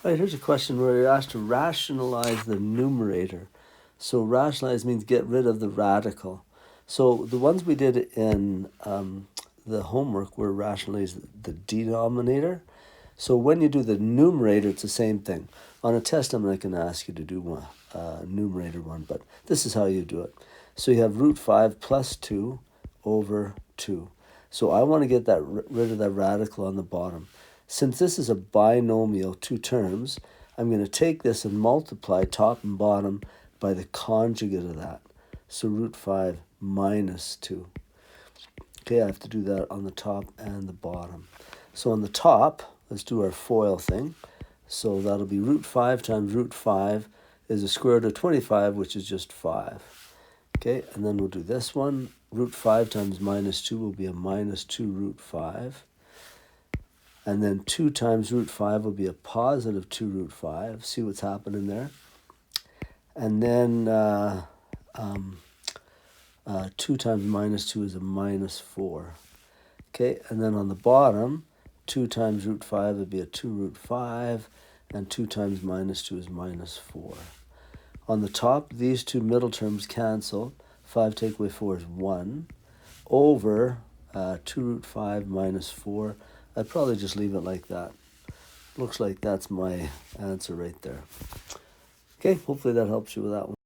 Right, here's a question where you're asked to rationalize the numerator. So rationalize means get rid of the radical. So the ones we did in the homework were rationalize the denominator. So when you do the numerator, it's the same thing. On a test, I'm not going to ask you to do one numerator one, but this is how you do it. So you have root 5 plus 2 over 2. So I want to get rid of that radical on the bottom. Since this is a binomial, two terms, I'm going to take this and multiply top and bottom by the conjugate of that. So root 5 minus 2. Okay, I have to do that on the top and the bottom. So on the top, let's do our FOIL thing. So that'll be root 5 times root 5 is the square root of 25, which is just 5. Okay, and then we'll do this one. Root 5 times minus 2 will be a minus 2 root 5. And then 2 times root 5 will be a positive 2 root 5. See what's happening there? And then 2 times minus 2 is a minus 4. Okay, and then on the bottom, 2 times root 5 would be a 2 root 5. And 2 times minus 2 is minus 4. On the top, these two middle terms cancel. 5 take away 4 is 1. Over 2 root 5 minus 4. I'd probably just leave it like that. Looks like that's my answer right there. Okay, hopefully that helps you with that one.